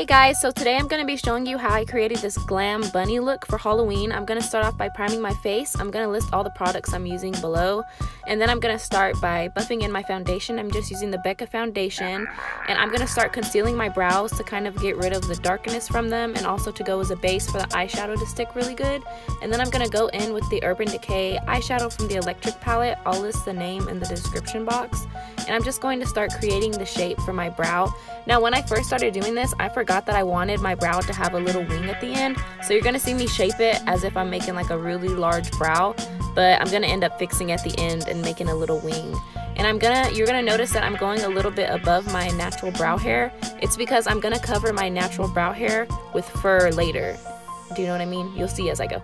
Hey guys, so today I'm going to be showing you how I created this glam bunny look for Halloween. I'm going to start off by priming my face. I'm going to list all the products I'm using below, and then I'm going to start by buffing in my foundation. I'm just using the Becca foundation, and I'm going to start concealing my brows to kind of get rid of the darkness from them, and also to go as a base for the eyeshadow to stick really good. And then I'm going to go in with the Urban Decay eyeshadow from the Electric palette. I'll list the name in the description box, and I'm just going to start creating the shape for my brow. Now when I first started doing this, I forgot that I wanted my brow to have a little wing at the end, so you're gonna see me shape it as if I'm making like a really large brow, but I'm gonna end up fixing at the end and making a little wing. And you're gonna notice that I'm going a little bit above my natural brow hair. It's because I'm gonna cover my natural brow hair with fur later. Do you know what I mean? You'll see as I go.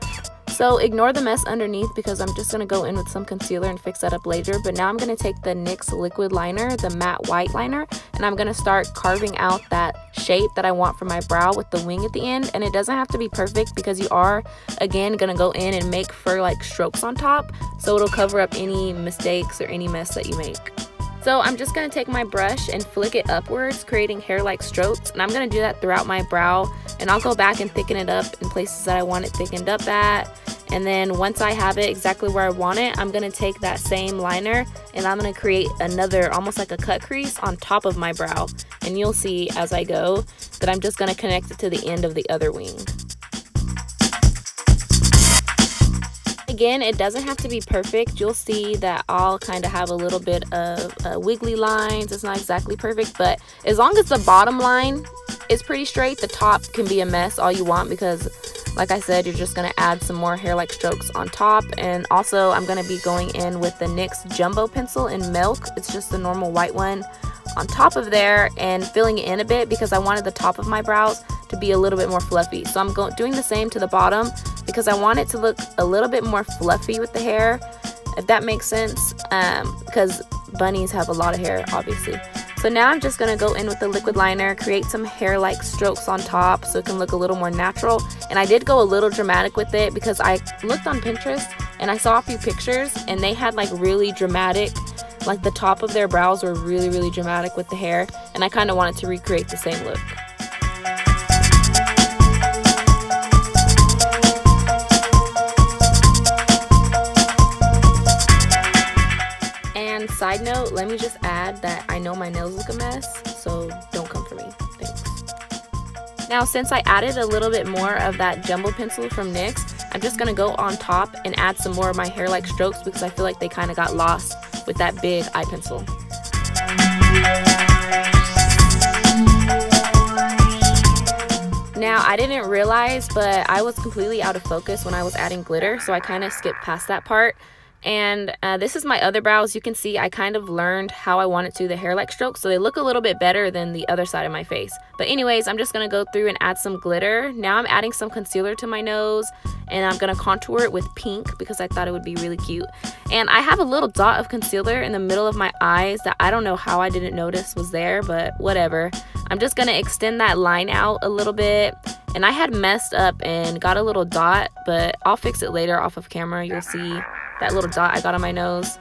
So ignore the mess underneath because I'm just going to go in with some concealer and fix that up later. But now I'm going to take the NYX liquid liner, the matte white liner, and I'm going to start carving out that shape that I want for my brow with the wing at the end. And it doesn't have to be perfect because you are, again, going to go in and make fur-like strokes on top. So it'll cover up any mistakes or any mess that you make. So I'm just going to take my brush and flick it upwards, creating hair-like strokes, and I'm going to do that throughout my brow, and I'll go back and thicken it up in places that I want it thickened up at. And then once I have it exactly where I want it, I'm going to take that same liner and I'm going to create another, almost like a cut crease on top of my brow. And you'll see as I go that I'm just going to connect it to the end of the other wing. Again, it doesn't have to be perfect. You'll see that I'll kind of have a little bit of wiggly lines. It's not exactly perfect, but as long as the bottom line is pretty straight, the top can be a mess all you want because, like I said, you're just going to add some more hair-like strokes on top. And also, I'm going to be going in with the NYX Jumbo Pencil in Milk. It's just the normal white one on top of there and filling it in a bit because I wanted the top of my brows to be a little bit more fluffy. So I'm doing the same to the bottom because I want it to look a little bit more fluffy with the hair, if that makes sense, because bunnies have a lot of hair, obviously. So now I'm just going to go in with the liquid liner, create some hair-like strokes on top so it can look a little more natural. And I did go a little dramatic with it because I looked on Pinterest and I saw a few pictures and they had like really dramatic, like the top of their brows were really, really dramatic with the hair. And I kind of wanted to recreate the same look. And side note, let me just add that I know my nails look a mess, so don't come for me. Thanks. Now, since I added a little bit more of that Jumbo Pencil from NYX, I'm just going to go on top and add some more of my hair-like strokes because I feel like they kind of got lost with that big eye pencil. Now, I didn't realize, but I was completely out of focus when I was adding glitter, so I kind of skipped past that part. And this is my other brows. You can see I kind of learned how I wanted to do the hair-like strokes, so they look a little bit better than the other side of my face. But anyways, I'm just going to go through and add some glitter. Now I'm adding some concealer to my nose, and I'm going to contour it with pink because I thought it would be really cute. And I have a little dot of concealer in the middle of my eyes that I don't know how I didn't notice was there, but whatever. I'm just going to extend that line out a little bit. And I had messed up and got a little dot, but I'll fix it later off of camera. You'll see that little dot I got on my nose.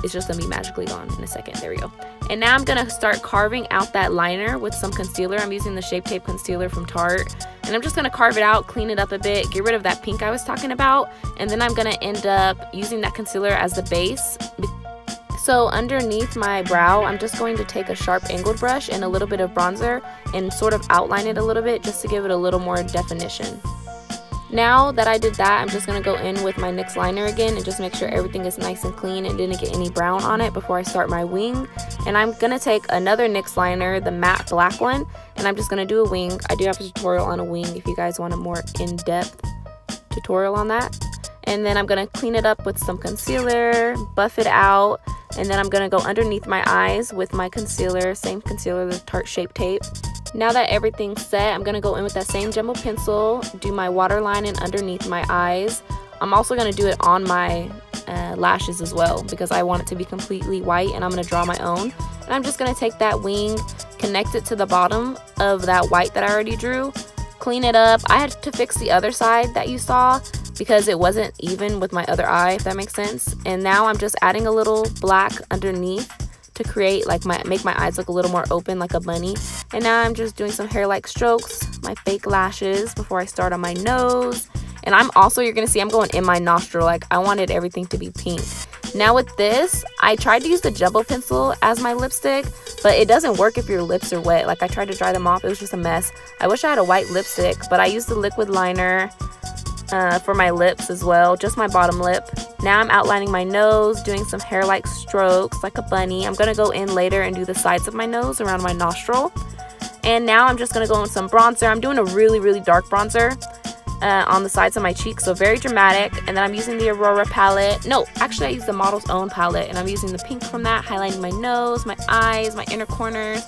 It's just gonna be magically gone in a second. There we go. And now I'm gonna start carving out that liner with some concealer. I'm using the Shape Tape concealer from Tarte, and I'm just gonna carve it out, clean it up a bit, get rid of that pink I was talking about, and then I'm gonna end up using that concealer as the base. So underneath my brow, I'm just going to take a sharp angled brush and a little bit of bronzer and sort of outline it a little bit just to give it a little more definition. Now that I did that, I'm just going to go in with my NYX liner again and just make sure everything is nice and clean and didn't get any brown on it before I start my wing. And I'm going to take another NYX liner, the matte black one, and I'm just going to do a wing. I do have a tutorial on a wing if you guys want a more in-depth tutorial on that. And then I'm going to clean it up with some concealer, buff it out, and then I'm going to go underneath my eyes with my concealer, same concealer, the Tarte Shape Tape. Now that everything's set, I'm going to go in with that same Jumbo Pencil, do my waterline and underneath my eyes. I'm also going to do it on my lashes as well because I want it to be completely white, and I'm going to draw my own. And I'm just going to take that wing, connect it to the bottom of that white that I already drew, clean it up. I had to fix the other side that you saw because it wasn't even with my other eye, if that makes sense. And now I'm just adding a little black underneath to create like make my eyes look a little more open like a bunny. And now I'm just doing some hair-like strokes, my fake lashes before I start on my nose. And I'm also, you're gonna see I'm going in my nostril, like I wanted everything to be pink. Now with this, I tried to use the jumbo pencil as my lipstick, but it doesn't work if your lips are wet. Like I tried to dry them off, it was just a mess. I wish I had a white lipstick, but I used the liquid liner for my lips as well, just my bottom lip. Now I'm outlining my nose, doing some hair-like strokes like a bunny. I'm gonna go in later and do the sides of my nose around my nostril. And now I'm just gonna go in with some bronzer. I'm doing a really, really dark bronzer on the sides of my cheeks, so very dramatic. And then I'm using the Aurora palette. No, actually I used the Model's Own palette, and I'm using the pink from that, highlighting my nose, my eyes, my inner corners,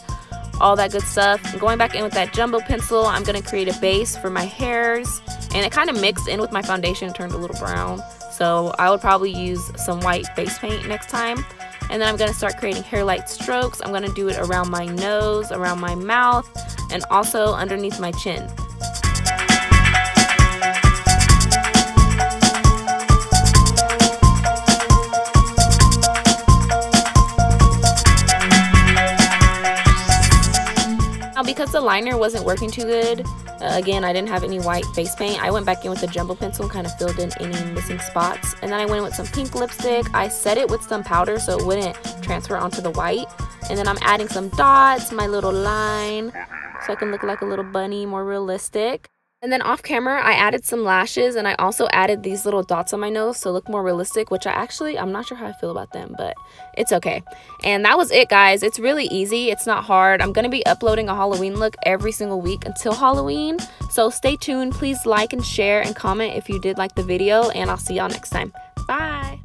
all that good stuff. I'm going back in with that jumbo pencil. I'm gonna create a base for my hairs, and it kind of mixed in with my foundation, turned a little brown. So I would probably use some white face paint next time. And then I'm gonna start creating hair-like strokes. I'm gonna do it around my nose, around my mouth, and also underneath my chin. Now because the liner wasn't working too good, again I didn't have any white face paint, I went back in with the jumbo pencil and kind of filled in any missing spots. And then I went in with some pink lipstick. I set it with some powder so it wouldn't transfer onto the white. And then I'm adding some dots, my little line, so I can look like a little bunny, more realistic. And then off camera, I added some lashes, and I also added these little dots on my nose to look more realistic, which I'm not sure how I feel about them, but it's okay. And that was it, guys. It's really easy. It's not hard. I'm going to be uploading a Halloween look every single week until Halloween. So stay tuned. Please like and share and comment if you did like the video, and I'll see y'all next time. Bye.